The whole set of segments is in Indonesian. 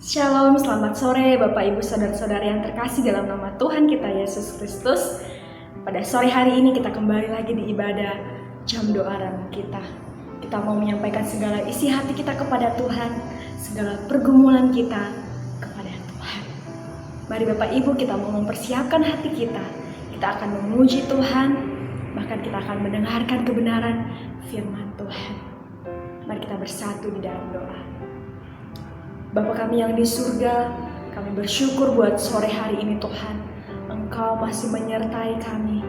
Shalom, selamat sore Bapak Ibu Saudara-saudari yang terkasih dalam nama Tuhan kita Yesus Kristus. Pada sore hari ini kita kembali lagi di ibadah jam doa renung kita. Kita mau menyampaikan segala isi hati kita kepada Tuhan, segala pergumulan kita kepada Tuhan. Mari Bapak Ibu, kita mau mempersiapkan hati kita. Kita akan memuji Tuhan, bahkan kita akan mendengarkan kebenaran firman Tuhan. Mari kita bersatu di dalam doa. Bapa kami yang di surga, kami bersyukur buat sore hari ini Tuhan. Engkau masih menyertai kami,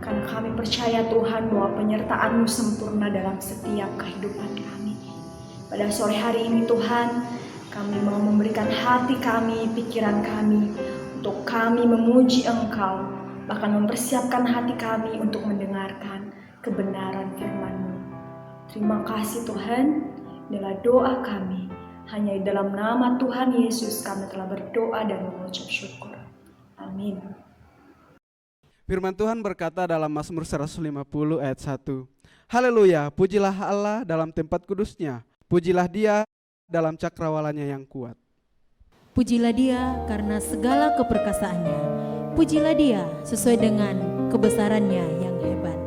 karena kami percaya Tuhan bahwa penyertaan-Mu sempurna dalam setiap kehidupan kami. Pada sore hari ini Tuhan, kami mau memberikan hati kami, pikiran kami, untuk kami memuji Engkau, bahkan mempersiapkan hati kami untuk mendengarkan kebenaran firman-Mu. Terima kasih Tuhan, inilah doa kami. Hanya di dalam nama Tuhan Yesus kami telah berdoa dan mengucap syukur. Amin. Firman Tuhan berkata dalam Mazmur 150 ayat 1. Haleluya, pujilah Allah dalam tempat kudusnya. Pujilah Dia dalam cakrawalanya yang kuat. Pujilah Dia karena segala keperkasaannya. Pujilah Dia sesuai dengan kebesarannya yang hebat.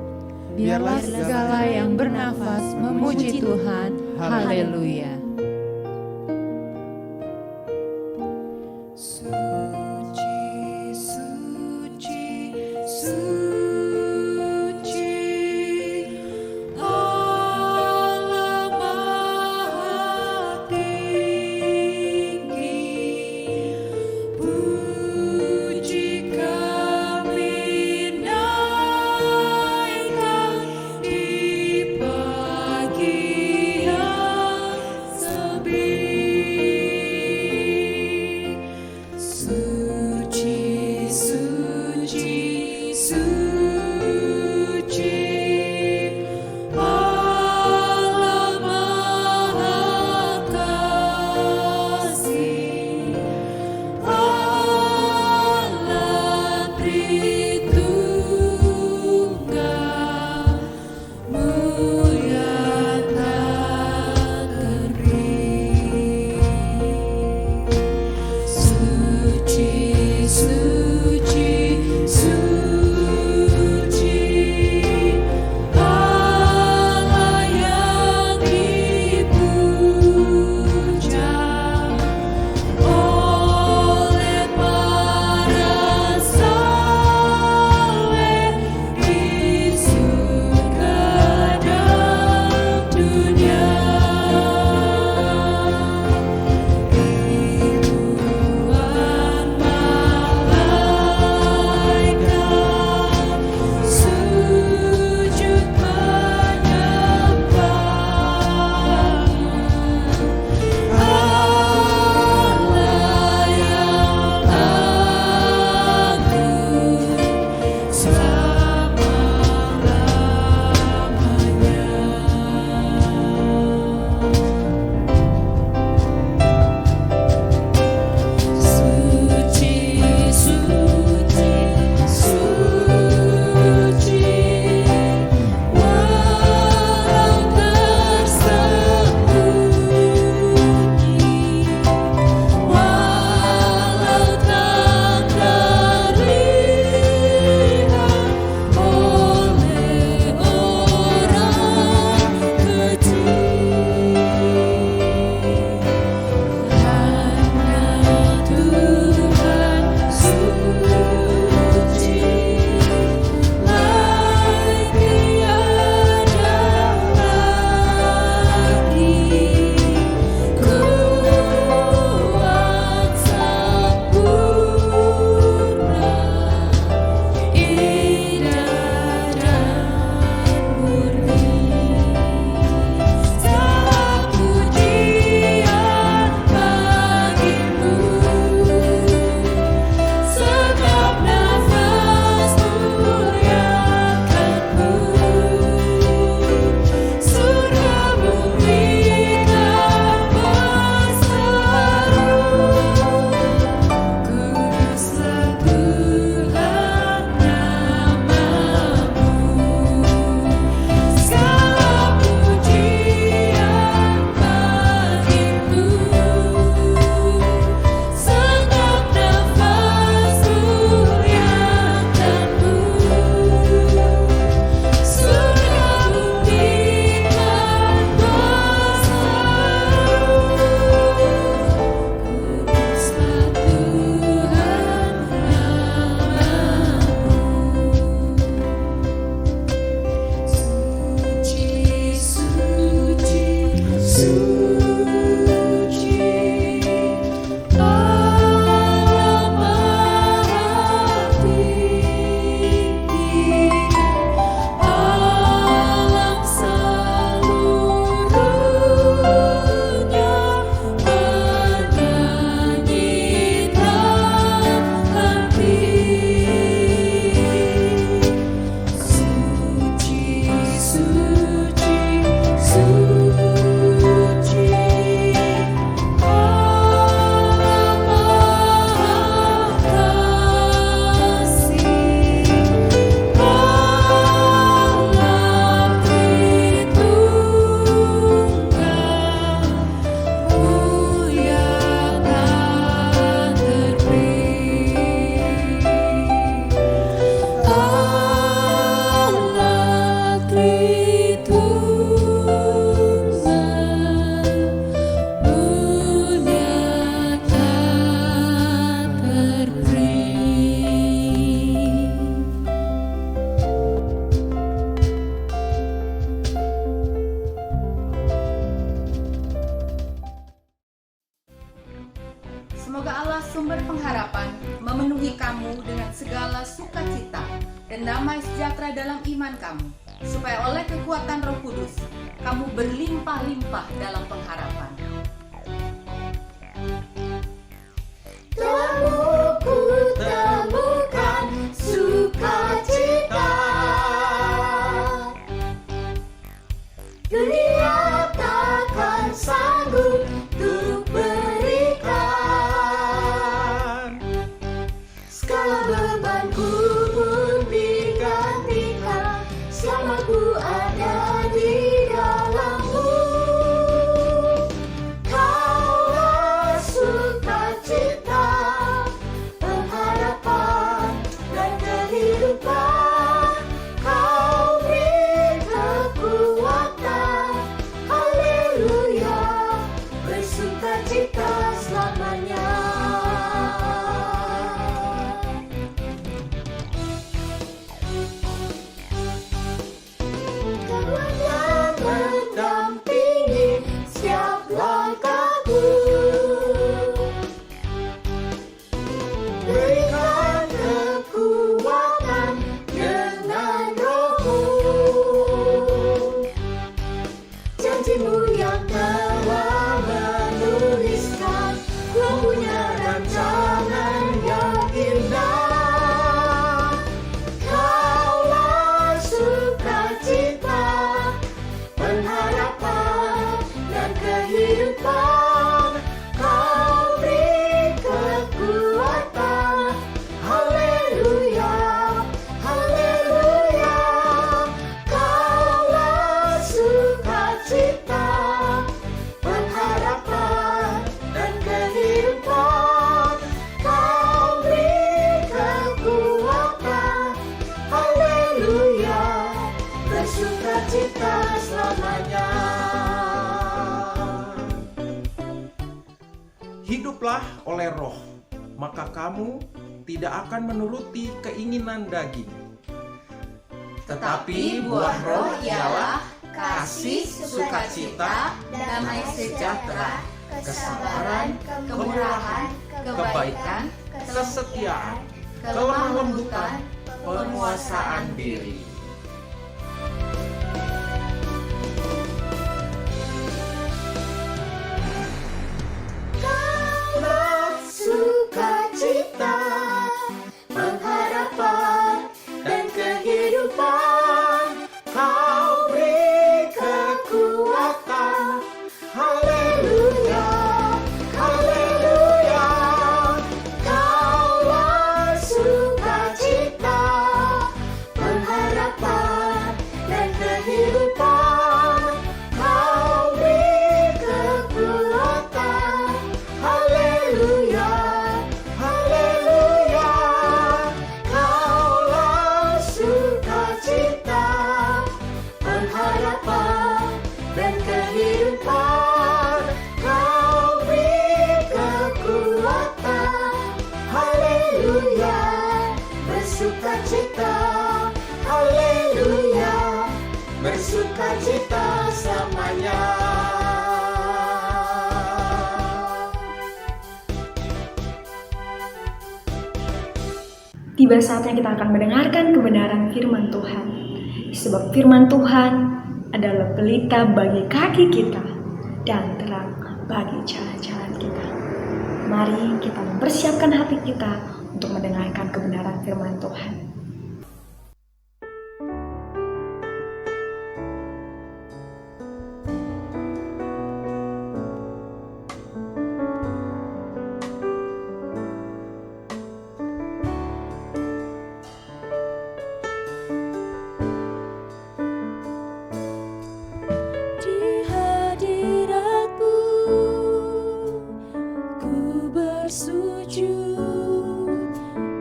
Biarlah segala yang bernafas memuji Tuhan. Haleluya. dan damai sejahtera dalam iman kamu, supaya oleh kekuatan Roh Kudus, kamu berlimpah-limpah dalam pengharapan. Telah ku temukan sukacita, dunia takkan sanggup untuk berikan. Segala bebanku pun digantikan, selama ku ada di dalammu. Kaulah sukacita, pengharapan dan kehidupan. Kau beri kekuatan, haleluya, bersukacita selamanya. Kaulah yang mendampingi setiap langkahku, berikan kekuatan dengan Roh-Mu. Janji-Mu yang telah menuliskan, Ku punya rancangan yang indah. Kaulah sukacita, pengharapan dan kehidupan. Kau beri kekuatan, haleluya, haleluya. Kaulah sukacita, pengharapan dan kehidupan. Kau beri kekuatan, haleluya, bersukacita selamanya. Hiduplah oleh Roh, maka kamu tidak akan menuruti keinginan daging. Tetapi buah Roh ialah kasih, sukacita, damai sejahtera, kesabaran, kemurahan, kebaikan, kesetiaan, kelemah lembutan, penguasaan diri. Kaulah sukacita, pengharapan dan kehidupan. Kau beri kekuatan, haleluya, haleluya. Kaulah sukacita, pengharapan dan kehidupan. Kau beri kekuatan, haleluya, haleluya. Kaulah sukacita, pengharapan dan kehidupan. Kau beri kekuatan, haleluya, bersukacita, haleluya, bersukacita selamanya. Tiba saatnya kita akan mendengarkan kebenaran firman Tuhan. Sebab firman Tuhan adalah pelita bagi kaki kita dan terang bagi jalan-jalan kita. Mari kita mempersiapkan hati kita untuk mendengarkan kebenaran firman Tuhan. Di hadirat-Mu ku bersujud,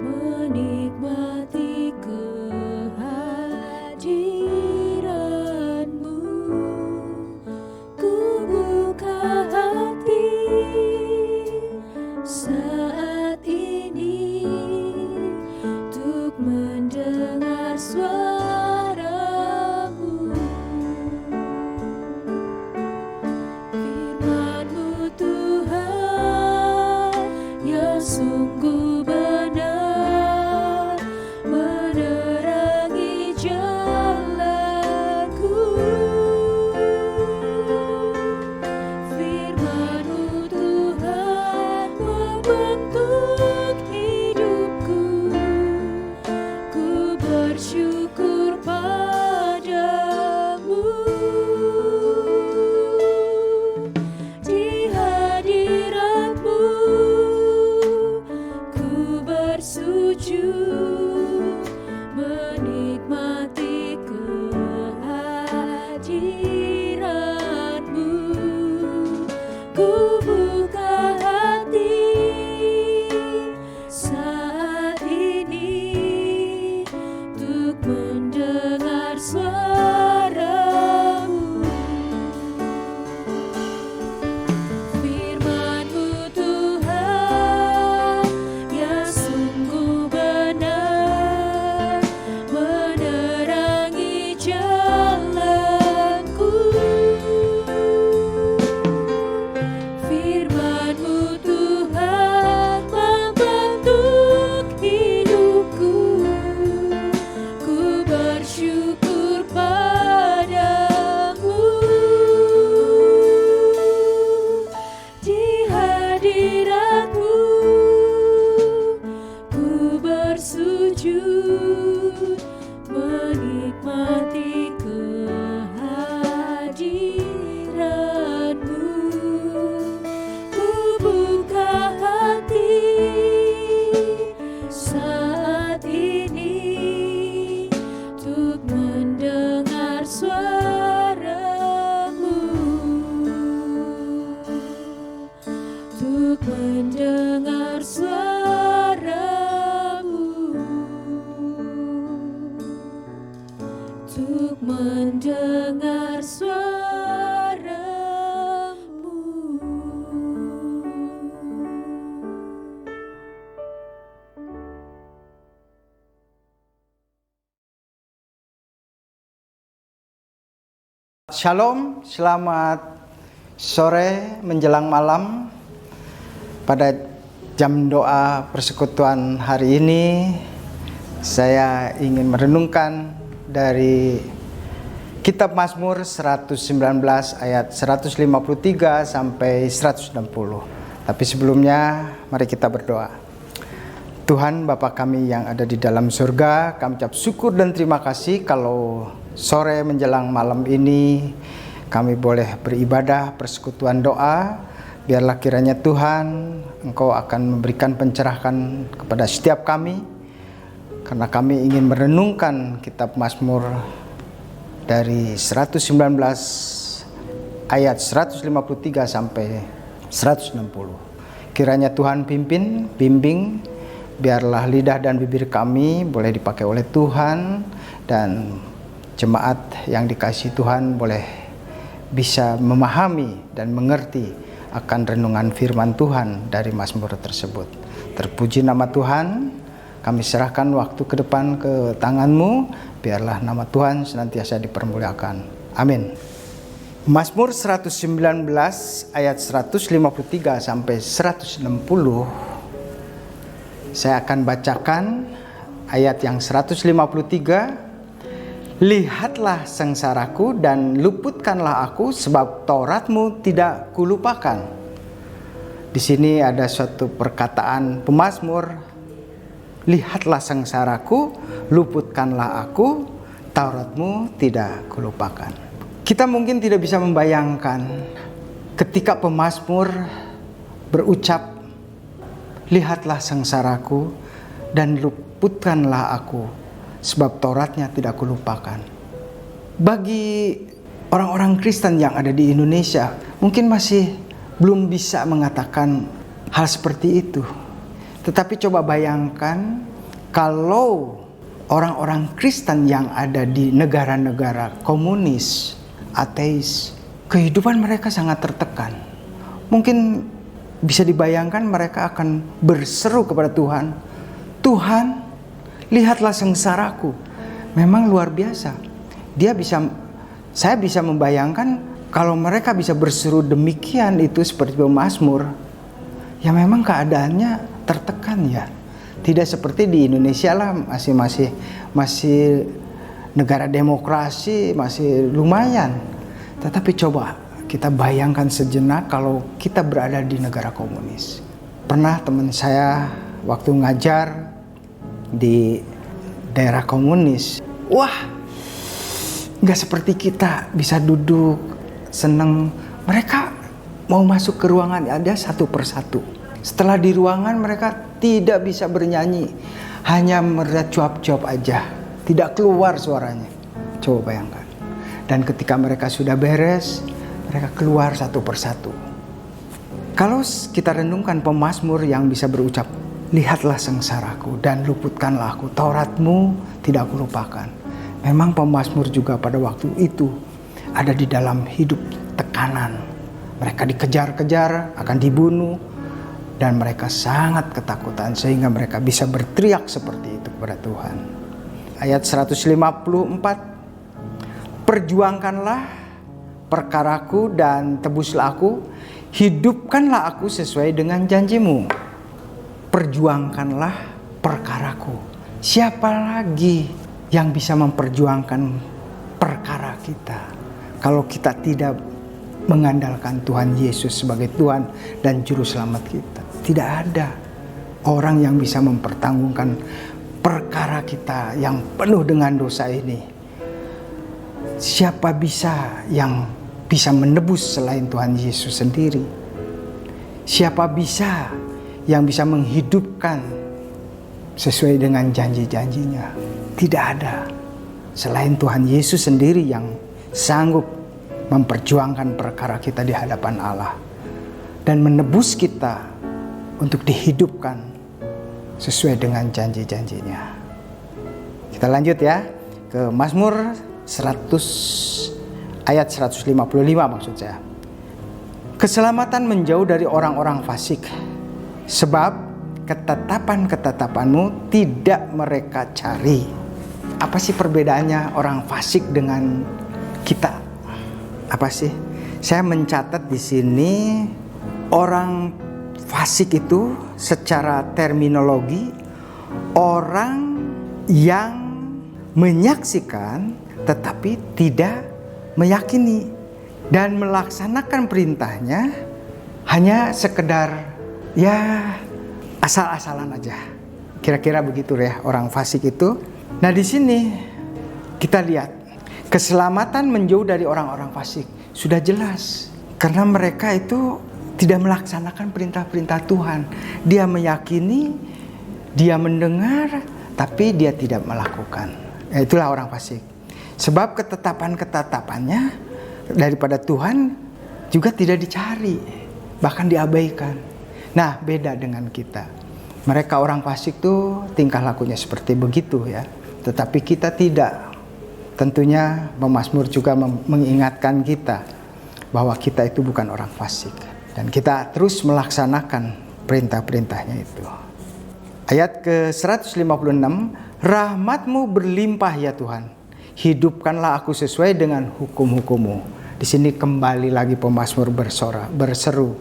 menikmati sujud menikmati kehadiran-Mu. Ku buka hati saat ini untuk mendengar suara-Mu, untuk mendengar suara-Mu, untuk mendengar suara-Mu. Shalom, selamat sore menjelang malam. Pada jam doa persekutuan hari ini, saya ingin merenungkan dari Kitab Mazmur 119 ayat 153 sampai 160. Tapi sebelumnya, mari kita berdoa. Tuhan Bapa kami yang ada di dalam surga, kami ucap syukur dan terima kasih kalau sore menjelang malam ini kami boleh beribadah persekutuan doa. Biarlah kiranya Tuhan Engkau akan memberikan pencerahan kepada setiap kami, karena kami ingin merenungkan kitab Mazmur dari 119 ayat 153 sampai 160. Kiranya Tuhan bimbing, biarlah lidah dan bibir kami boleh dipakai oleh Tuhan, dan jemaat yang dikasihi Tuhan boleh bisa memahami dan mengerti akan renungan firman Tuhan dari Mazmur tersebut. Terpuji nama Tuhan. Kami serahkan waktu ke depan ke tangan-Mu. Biarlah nama Tuhan senantiasa dipermuliakan. Amin. Mazmur 119 ayat 153 sampai 160. Saya akan bacakan ayat yang 153. Lihatlah sengsaraku dan luputkanlah aku, sebab Taurat-Mu tidak kulupakan. Di sini ada suatu perkataan pemazmur. Lihatlah sengsaraku, luputkanlah aku, Taurat-Mu tidak kulupakan. Kita mungkin tidak bisa membayangkan ketika pemazmur berucap, lihatlah sengsaraku dan luputkanlah aku, sebab Tauratnya tidak kulupakan. Bagi orang-orang Kristen yang ada di Indonesia, mungkin masih belum bisa mengatakan hal seperti itu. Tetapi coba bayangkan kalau orang-orang Kristen yang ada di negara-negara komunis, ateis, kehidupan mereka sangat tertekan. Mungkin bisa dibayangkan mereka akan berseru kepada Tuhan, Tuhan, lihatlah sengsaraku. Memang luar biasa. Saya bisa membayangkan kalau mereka bisa berseru demikian itu seperti pemazmur. Ya memang keadaannya tertekan ya. Tidak seperti di Indonesia lah, masih negara demokrasi, masih lumayan. Tetapi coba kita bayangkan sejenak kalau kita berada di negara komunis. Pernah teman saya waktu ngajar di daerah komunis, wah, nggak seperti kita bisa duduk seneng. Mereka mau masuk ke ruangan ada satu persatu. Setelah di ruangan mereka tidak bisa bernyanyi, hanya mercuap-cuap aja, tidak keluar suaranya. Coba bayangkan. Dan ketika mereka sudah beres, mereka keluar satu persatu. Kalau kita renungkan pemazmur yang bisa berucap, lihatlah sengsaraku dan luputkanlah aku, Taurat-Mu tidak kulupakan. Memang pemazmur juga pada waktu itu ada di dalam hidup tekanan. Mereka dikejar-kejar, akan dibunuh, dan mereka sangat ketakutan sehingga mereka bisa berteriak seperti itu kepada Tuhan. Ayat 154, perjuangkanlah perkaraku dan tebuslah aku, hidupkanlah aku sesuai dengan janji-Mu. Perjuangkanlah perkaraku. Siapa lagi yang bisa memperjuangkan perkara kita kalau kita tidak mengandalkan Tuhan Yesus sebagai Tuhan dan Juru Selamat kita? Tidak ada orang yang bisa mempertanggungan perkara kita yang penuh dengan dosa ini, siapa yang bisa menebus selain Tuhan Yesus sendiri? Siapa yang bisa menghidupkan sesuai dengan janji-janjinya? Tidak ada selain Tuhan Yesus sendiri yang sanggup memperjuangkan perkara kita di hadapan Allah dan menebus kita untuk dihidupkan sesuai dengan janji-janjinya. Kita lanjut ya ke Mazmur 100 ayat 155 maksud saya. Keselamatan menjauh dari orang-orang fasik, sebab ketetapan-ketetapanmu tidak mereka cari. Apa sih perbedaannya orang fasik dengan kita? Apa sih? Saya mencatat di sini, orang fasik itu secara terminologi orang yang menyaksikan tetapi tidak meyakini dan melaksanakan perintahnya hanya sekedar ya asal-asalan aja. Kira-kira begitu ya orang fasik itu. Nah di sini kita lihat keselamatan menjauh dari orang-orang fasik sudah jelas karena mereka itu tidak melaksanakan perintah-perintah Tuhan. Dia meyakini, dia mendengar, tapi dia tidak melakukan. Ya, itulah orang fasik. Sebab ketetapan-ketetapannya daripada Tuhan juga tidak dicari, bahkan diabaikan. Nah, beda dengan kita. Mereka orang fasik tuh tingkah lakunya seperti begitu ya. Tetapi kita tidak. Tentunya pemazmur juga mengingatkan kita bahwa kita itu bukan orang fasik. Dan kita terus melaksanakan perintah-perintahnya itu. Ayat ke-156, rahmat-Mu berlimpah ya Tuhan. Hidupkanlah aku sesuai dengan hukum-hukum-Mu. Di sini kembali lagi pemazmur berseru.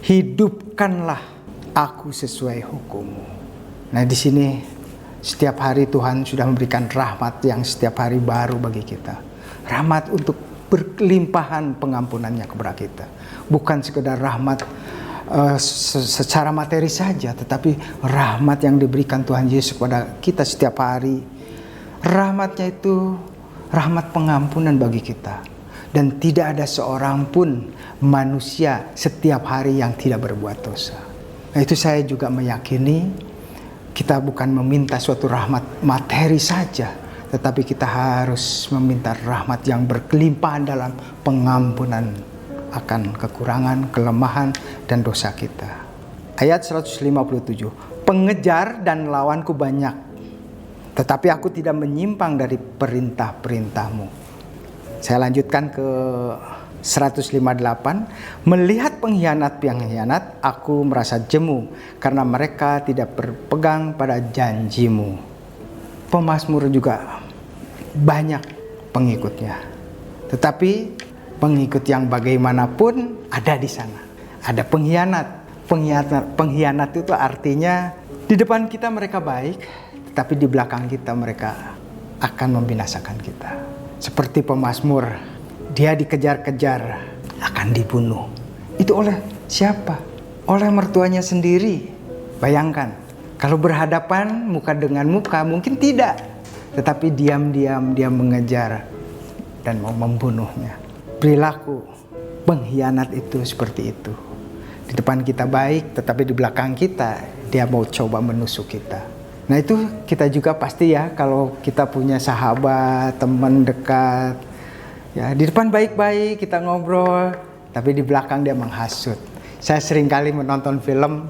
Hidupkanlah aku sesuai hukum-Mu. Nah di sini setiap hari Tuhan sudah memberikan rahmat yang setiap hari baru bagi kita. Rahmat untuk berkelimpahan pengampunannya kepada kita. Bukan sekedar rahmat secara materi saja, tetapi rahmat yang diberikan Tuhan Yesus kepada kita setiap hari. Rahmatnya itu rahmat pengampunan bagi kita. Dan tidak ada seorang pun manusia setiap hari yang tidak berbuat dosa. Nah, itu saya juga meyakini kita bukan meminta suatu rahmat materi saja, tetapi kita harus meminta rahmat yang berkelimpahan dalam pengampunan akan kekurangan, kelemahan, dan dosa kita. Ayat 157, pengejar dan lawanku banyak, tetapi aku tidak menyimpang dari perintah-perintah-Mu. Saya lanjutkan ke 158, melihat pengkhianat-pengkhianat aku merasa jemu karena mereka tidak berpegang pada janji-Mu. Pemazmur juga banyak pengikutnya, tetapi pengikut yang bagaimanapun ada di sana. Ada pengkhianat itu artinya di depan kita mereka baik, tetapi di belakang kita mereka akan membinasakan kita. Seperti pemazmur, dia dikejar-kejar akan dibunuh. Itu oleh siapa? Oleh mertuanya sendiri. Bayangkan, kalau berhadapan muka dengan muka mungkin tidak, tetapi diam-diam dia mengejar dan mau membunuhnya. Perilaku pengkhianat itu seperti itu. Di depan kita baik, tetapi di belakang kita dia mau coba menusuk kita. Nah itu kita juga pasti ya, kalau kita punya sahabat, teman dekat, ya di depan baik-baik kita ngobrol, tapi di belakang dia menghasut. Saya sering kali menonton film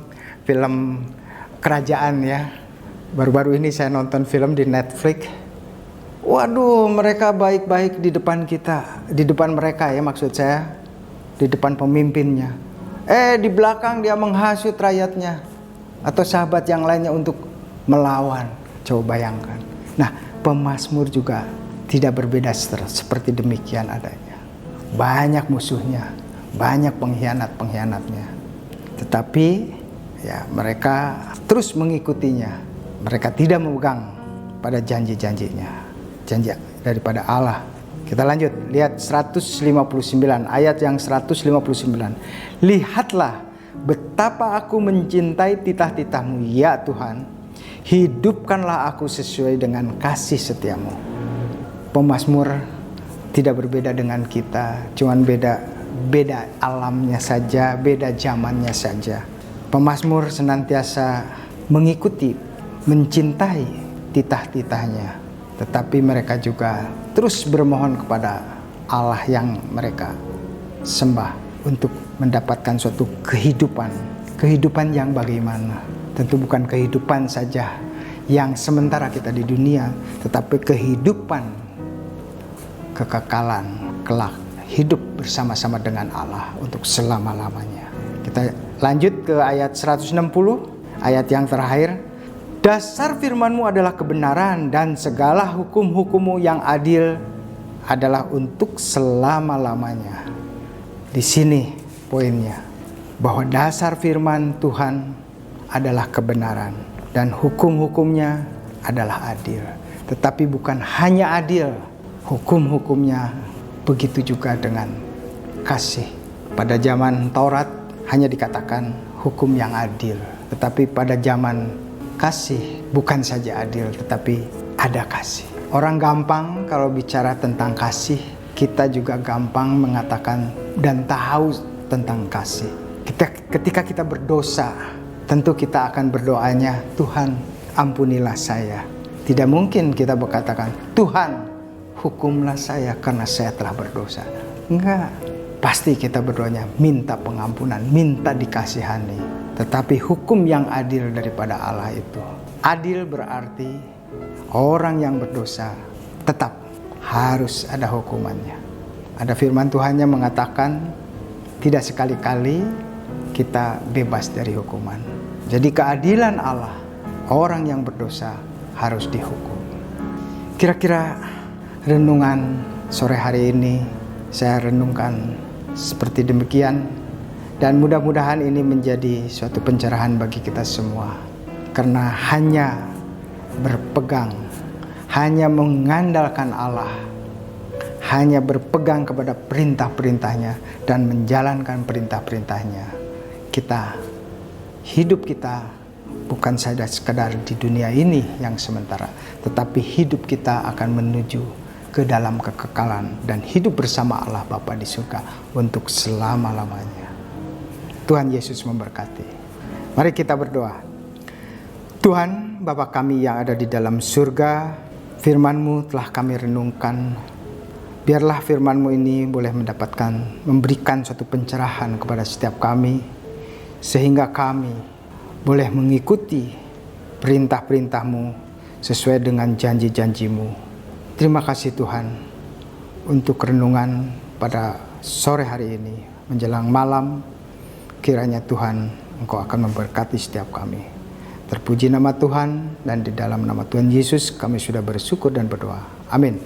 kerajaan ya. Baru-baru ini saya nonton film di Netflix. Waduh, mereka baik-baik di depan kita, di depan mereka ya maksud saya, di depan pemimpinnya. Di belakang dia menghasut rakyatnya atau sahabat yang lainnya untuk melawan. Coba bayangkan. Nah, pemazmur juga tidak berbeda seperti demikian adanya. Banyak musuhnya, banyak pengkhianat-pengkhianatnya. Tetapi ya mereka terus mengikutinya. Mereka tidak memegang pada janji-janjinya. Janji daripada Allah. Kita lanjut, lihat 159, ayat yang 159. Lihatlah betapa aku mencintai titah-titah-Mu ya Tuhan. Hidupkanlah aku sesuai dengan kasih setiamu. Pemazmur tidak berbeda dengan kita, cuman beda alamnya saja, beda zamannya saja. Pemazmur senantiasa mengikuti, mencintai titah-titahnya, tetapi mereka juga terus bermohon kepada Allah yang mereka sembah untuk mendapatkan suatu kehidupan yang bagaimana. Tentu bukan kehidupan saja yang sementara kita di dunia, tetapi kehidupan kekekalan kelak, hidup bersama-sama dengan Allah untuk selama-lamanya. Kita lanjut ke ayat 160, ayat yang terakhir. Dasar firman-Mu adalah kebenaran dan segala hukum-hukum-Mu yang adil adalah untuk selama-lamanya. Di sini poinnya, bahwa dasar firman Tuhan adalah kebenaran dan hukum-hukumnya adalah adil. Tetapi bukan hanya adil, hukum-hukumnya begitu juga dengan kasih. Pada zaman Taurat hanya dikatakan hukum yang adil, tetapi pada zaman kasih bukan saja adil, tetapi ada kasih. Orang gampang kalau bicara tentang kasih, kita juga gampang mengatakan dan tahu tentang kasih. Ketika kita berdosa, tentu kita akan berdoanya, Tuhan ampunilah saya. Tidak mungkin kita berkatakan, Tuhan hukumlah saya karena saya telah berdosa. Enggak, pasti kita berdoanya minta pengampunan, minta dikasihani. Tetapi hukum yang adil daripada Allah itu, adil berarti orang yang berdosa tetap harus ada hukumannya. Ada firman Tuhan yang mengatakan, tidak sekali-kali kita bebas dari hukuman. Jadi keadilan Allah, orang yang berdosa harus dihukum. Kira-kira renungan sore hari ini saya renungkan seperti demikian, dan mudah-mudahan ini menjadi suatu pencerahan bagi kita semua. Karena hanya berpegang, hanya mengandalkan Allah, hanya berpegang kepada perintah-perintahnya dan menjalankan perintah-perintahnya, hidup kita bukan saja sekedar di dunia ini yang sementara, tetapi hidup kita akan menuju ke dalam kekekalan dan hidup bersama Allah Bapa di surga untuk selama-lamanya. Tuhan Yesus memberkati. Mari kita berdoa. Tuhan, Bapa kami yang ada di dalam surga, firman-Mu telah kami renungkan. Biarlah firman-Mu ini boleh memberikan suatu pencerahan kepada setiap kami, sehingga kami boleh mengikuti perintah-perintah-Mu sesuai dengan janji-janji-Mu. Terima kasih Tuhan untuk renungan pada sore hari ini menjelang malam. Kiranya Tuhan Engkau akan memberkati setiap kami. Terpuji nama Tuhan, dan di dalam nama Tuhan Yesus kami sudah bersyukur dan berdoa. Amin.